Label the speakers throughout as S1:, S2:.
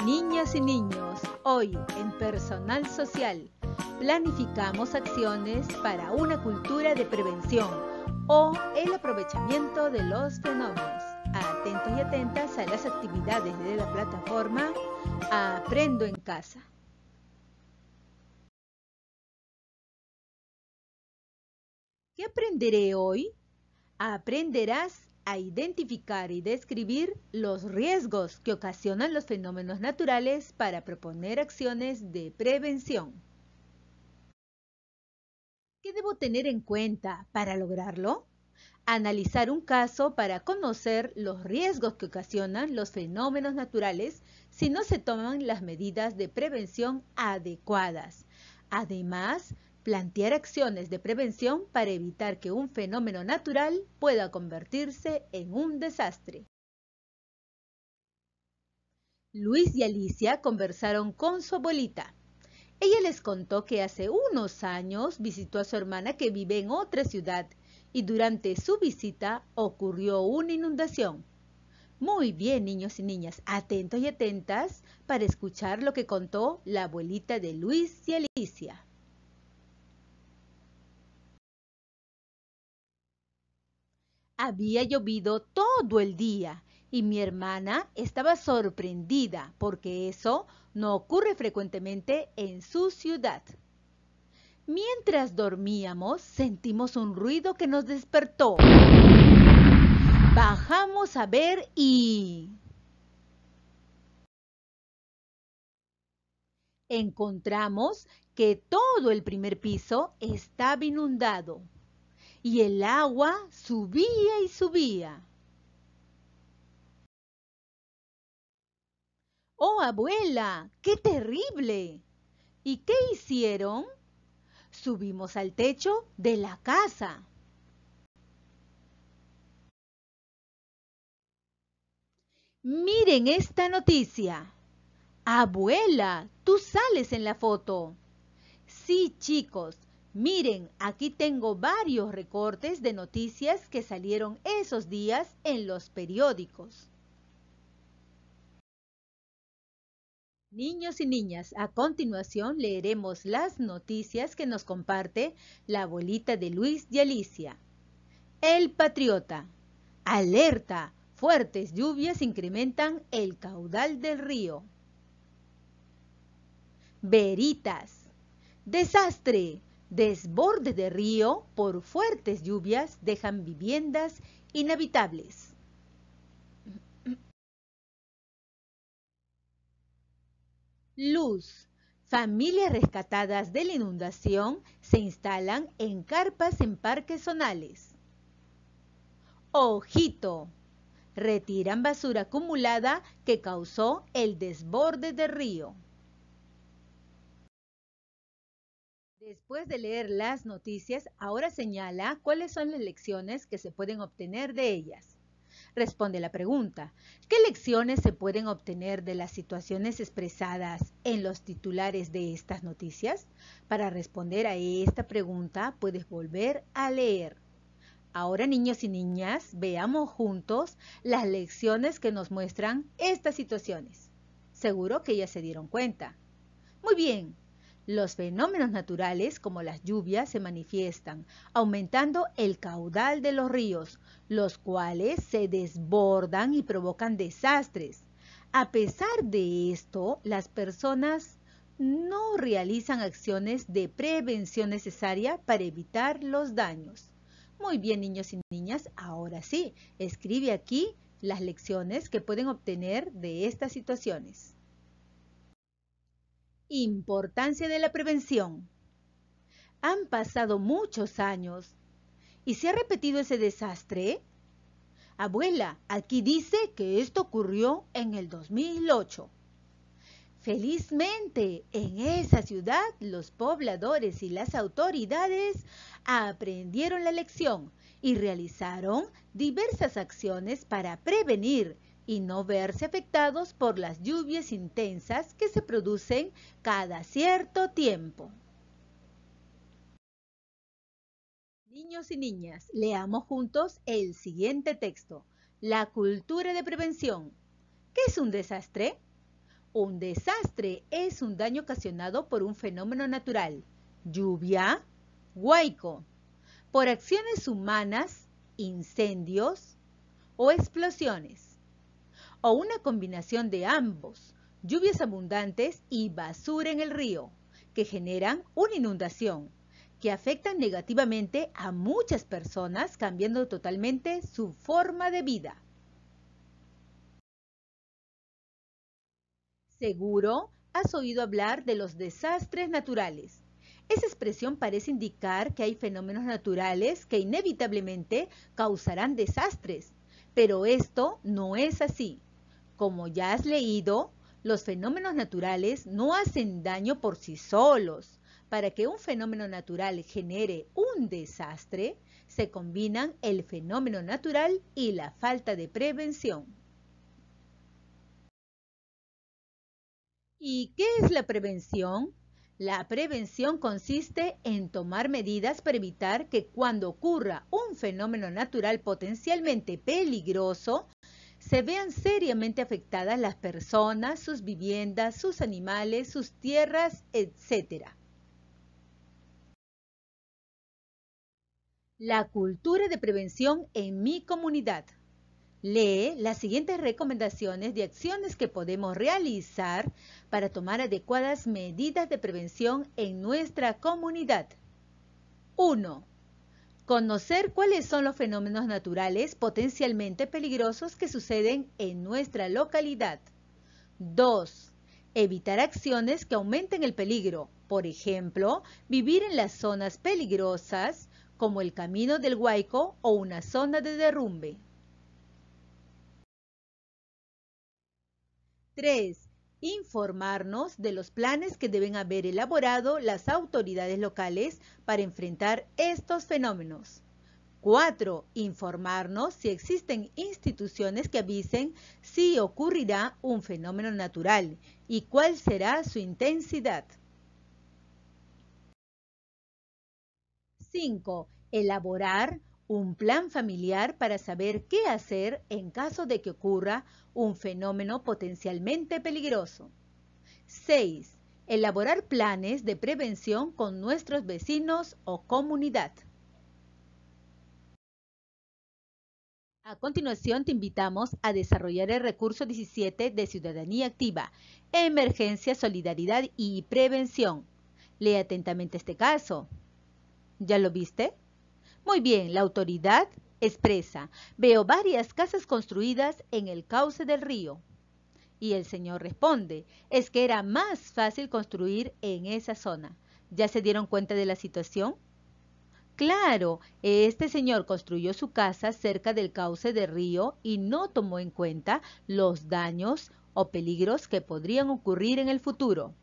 S1: Niñas y niños, hoy en Personal Social, planificamos acciones para una cultura de prevención o el aprovechamiento de los fenómenos. Atentos y atentas a las actividades de la plataforma Aprendo en Casa. ¿Qué aprenderé hoy? Aprenderás a identificar y describir los riesgos que ocasionan los fenómenos naturales para proponer acciones de prevención. ¿Qué debo tener en cuenta para lograrlo? Analizar un caso para conocer los riesgos que ocasionan los fenómenos naturales si no se toman las medidas de prevención adecuadas. Además, plantear acciones de prevención para evitar que un fenómeno natural pueda convertirse en un desastre. Luis y Alicia conversaron con su abuelita. Ella les contó que hace unos años visitó a su hermana que vive en otra ciudad y durante su visita ocurrió una inundación. Muy bien, niños y niñas, atentos y atentas para escuchar lo que contó la abuelita de Luis y Alicia. Había llovido todo el día y mi hermana estaba sorprendida porque eso no ocurre frecuentemente en su ciudad. Mientras dormíamos, sentimos un ruido que nos despertó. Bajamos a ver y encontramos que todo el primer piso estaba inundado y el agua subía y subía. ¡Oh, abuela! ¡Qué terrible! ¿Y qué hicieron? Subimos al techo de la casa. Miren esta noticia. Abuela, tú sales en la foto. Sí, chicos, miren, aquí tengo varios recortes de noticias que salieron esos días en los periódicos. Niños y niñas, a continuación leeremos las noticias que nos comparte la abuelita de Luis y Alicia. El Patriota. Alerta, fuertes lluvias incrementan el caudal del río. Veritas. Desastre, desborde de río por fuertes lluvias dejan viviendas inhabitables. Luz. Familias rescatadas de la inundación se instalan en carpas en parques zonales. Ojito. Retiran basura acumulada que causó el desborde del río. Después de leer las noticias, ahora señala cuáles son las lecciones que se pueden obtener de ellas. Responde la pregunta, ¿qué lecciones se pueden obtener de las situaciones expresadas en los titulares de estas noticias? Para responder a esta pregunta, puedes volver a leer. Ahora, niños y niñas, veamos juntos las lecciones que nos muestran estas situaciones. Seguro que ya se dieron cuenta. Muy bien. Los fenómenos naturales, como las lluvias, se manifiestan, aumentando el caudal de los ríos, los cuales se desbordan y provocan desastres. A pesar de esto, las personas no realizan acciones de prevención necesaria para evitar los daños. Muy bien, niños y niñas, ahora sí, escribe aquí las lecciones que pueden obtener de estas situaciones. Importancia de la prevención. Han pasado muchos años. ¿Y se ha repetido ese desastre? Abuela, aquí dice que esto ocurrió en el 2008. Felizmente, en esa ciudad, los pobladores y las autoridades aprendieron la lección y realizaron diversas acciones para prevenir y no verse afectados por las lluvias intensas que se producen cada cierto tiempo. Niños y niñas, leamos juntos el siguiente texto. La cultura de prevención. ¿Qué es un desastre? Un desastre es un daño ocasionado por un fenómeno natural, lluvia, huaico, por acciones humanas, incendios o explosiones, o una combinación de ambos, lluvias abundantes y basura en el río, que generan una inundación, que afectan negativamente a muchas personas, cambiando totalmente su forma de vida. Seguro has oído hablar de los desastres naturales. Esa expresión parece indicar que hay fenómenos naturales que inevitablemente causarán desastres, pero esto no es así. Como ya has leído, los fenómenos naturales no hacen daño por sí solos. Para que un fenómeno natural genere un desastre, se combinan el fenómeno natural y la falta de prevención. ¿Y qué es la prevención? La prevención consiste en tomar medidas para evitar que cuando ocurra un fenómeno natural potencialmente peligroso, se vean seriamente afectadas las personas, sus viviendas, sus animales, sus tierras, etc. La cultura de prevención en mi comunidad. Lee las siguientes recomendaciones de acciones que podemos realizar para tomar adecuadas medidas de prevención en nuestra comunidad. 1. Conocer cuáles son los fenómenos naturales potencialmente peligrosos que suceden en nuestra localidad. 2. Evitar acciones que aumenten el peligro, por ejemplo, vivir en las zonas peligrosas como el Camino del Huaico o una zona de derrumbe. 3. Informarnos de los planes que deben haber elaborado las autoridades locales para enfrentar estos fenómenos. 4. Informarnos si existen instituciones que avisen si ocurrirá un fenómeno natural y cuál será su intensidad. 5. Elaborar un plan familiar para saber qué hacer en caso de que ocurra un fenómeno potencialmente peligroso. 6. Elaborar planes de prevención con nuestros vecinos o comunidad. A continuación, te invitamos a desarrollar el recurso 17 de Ciudadanía Activa, Emergencia, Solidaridad y Prevención. Lee atentamente este caso. ¿Ya lo viste? Muy bien, la autoridad expresa: veo varias casas construidas en el cauce del río. Y el señor responde: es que era más fácil construir en esa zona. ¿Ya se dieron cuenta de la situación? Claro, este señor construyó su casa cerca del cauce del río y no tomó en cuenta los daños o peligros que podrían ocurrir en el futuro.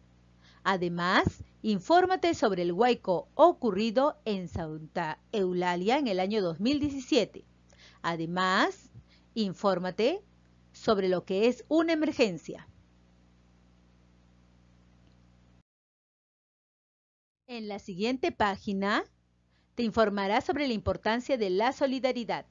S1: Además, infórmate sobre el huaico ocurrido en Santa Eulalia en el año 2017. Además, infórmate sobre lo que es una emergencia. En la siguiente página te informará sobre la importancia de la solidaridad.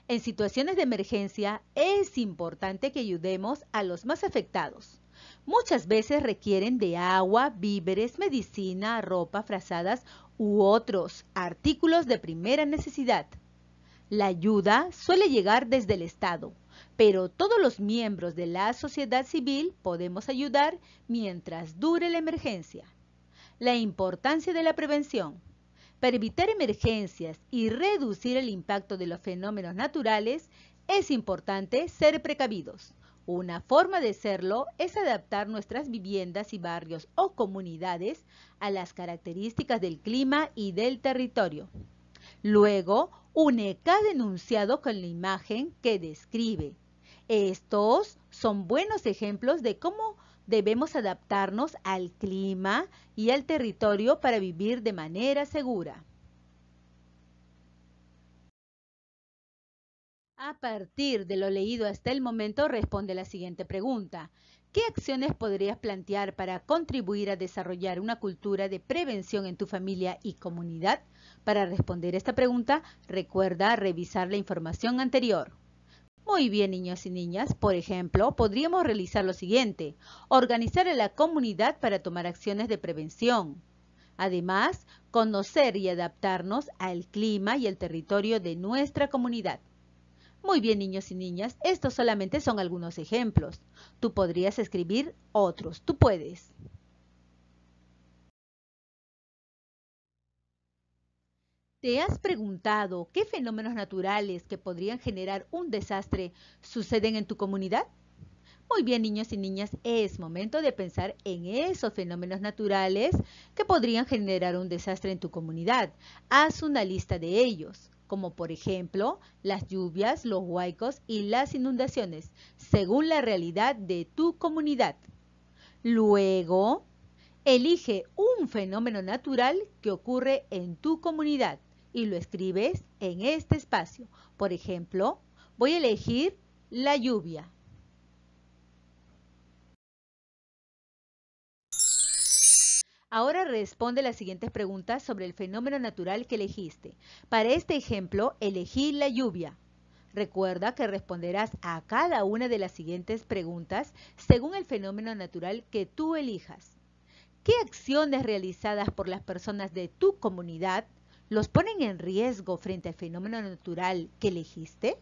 S1: En situaciones de emergencia es importante que ayudemos a los más afectados. Muchas veces requieren de agua, víveres, medicina, ropa, frazadas u otros artículos de primera necesidad. La ayuda suele llegar desde el Estado, pero todos los miembros de la sociedad civil podemos ayudar mientras dure la emergencia. La importancia de la prevención. Para evitar emergencias y reducir el impacto de los fenómenos naturales, es importante ser precavidos. Una forma de serlo es adaptar nuestras viviendas y barrios o comunidades a las características del clima y del territorio. Luego, une cada enunciado con la imagen que describe. Estos son buenos ejemplos de cómo debemos adaptarnos al clima y al territorio para vivir de manera segura. A partir de lo leído hasta el momento, responde la siguiente pregunta. ¿Qué acciones podrías plantear para contribuir a desarrollar una cultura de prevención en tu familia y comunidad? Para responder esta pregunta, recuerda revisar la información anterior. Muy bien, niños y niñas. Por ejemplo, podríamos realizar lo siguiente: organizar a la comunidad para tomar acciones de prevención. Además, conocer y adaptarnos al clima y el territorio de nuestra comunidad. Muy bien, niños y niñas, estos solamente son algunos ejemplos. Tú podrías escribir otros. Tú puedes. ¿Te has preguntado qué fenómenos naturales que podrían generar un desastre suceden en tu comunidad? Muy bien, niños y niñas, es momento de pensar en esos fenómenos naturales que podrían generar un desastre en tu comunidad. Haz una lista de ellos, como por ejemplo las lluvias, los huaicos y las inundaciones, según la realidad de tu comunidad. Luego, elige un fenómeno natural que ocurre en tu comunidad y lo escribes en este espacio. Por ejemplo, voy a elegir la lluvia. Ahora responde las siguientes preguntas sobre el fenómeno natural que elegiste. Para este ejemplo, elegí la lluvia. Recuerda que responderás a cada una de las siguientes preguntas según el fenómeno natural que tú elijas. ¿Qué acciones realizadas por las personas de tu comunidad los ponen en riesgo frente al fenómeno natural que elegiste?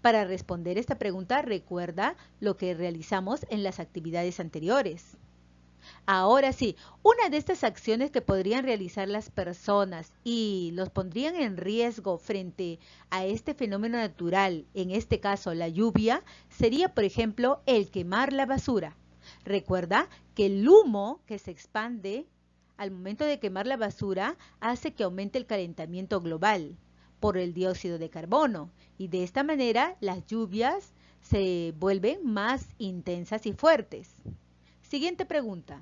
S1: Para responder esta pregunta, recuerda lo que realizamos en las actividades anteriores. Ahora sí, una de estas acciones que podrían realizar las personas y los pondrían en riesgo frente a este fenómeno natural, en este caso la lluvia, sería, por ejemplo, el quemar la basura. Recuerda que el humo que se expande al momento de quemar la basura hace que aumente el calentamiento global por el dióxido de carbono y de esta manera las lluvias se vuelven más intensas y fuertes. Siguiente pregunta.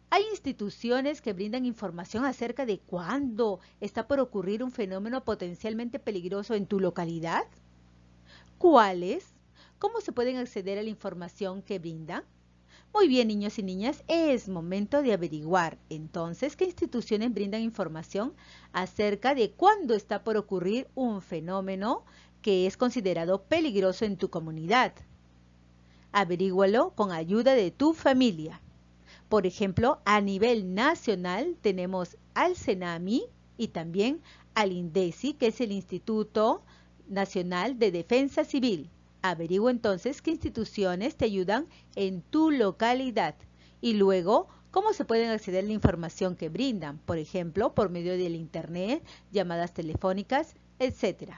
S1: ¿Hay instituciones que brindan información acerca de cuándo está por ocurrir un fenómeno potencialmente peligroso en tu localidad? ¿Cuáles? ¿Cómo se pueden acceder a la información que brindan? Muy bien, niños y niñas, es momento de averiguar entonces qué instituciones brindan información acerca de cuándo está por ocurrir un fenómeno que es considerado peligroso en tu comunidad. Averígualo con ayuda de tu familia. Por ejemplo, a nivel nacional tenemos al CENAMI y también al INDECI, que es el Instituto Nacional de Defensa Civil. Averigua entonces qué instituciones te ayudan en tu localidad y luego cómo se pueden acceder a la información que brindan, por ejemplo, por medio del internet, llamadas telefónicas, etc.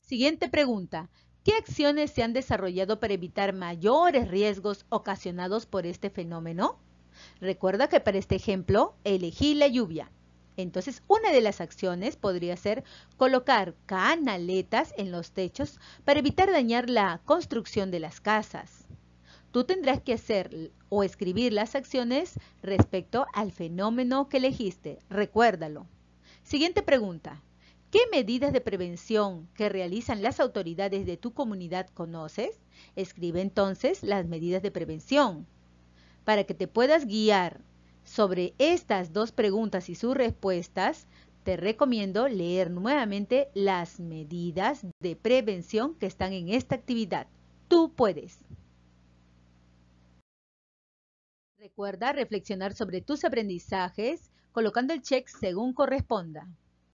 S1: Siguiente pregunta. ¿Qué acciones se han desarrollado para evitar mayores riesgos ocasionados por este fenómeno? Recuerda que para este ejemplo elegí la lluvia. Entonces, una de las acciones podría ser colocar canaletas en los techos para evitar dañar la construcción de las casas. Tú tendrás que hacer o escribir las acciones respecto al fenómeno que elegiste. Recuérdalo. Siguiente pregunta. ¿Qué medidas de prevención que realizan las autoridades de tu comunidad conoces? Escribe entonces las medidas de prevención. Para que te puedas guiar sobre estas dos preguntas y sus respuestas, te recomiendo leer nuevamente las medidas de prevención que están en esta actividad. Tú puedes. Recuerda reflexionar sobre tus aprendizajes colocando el check según corresponda.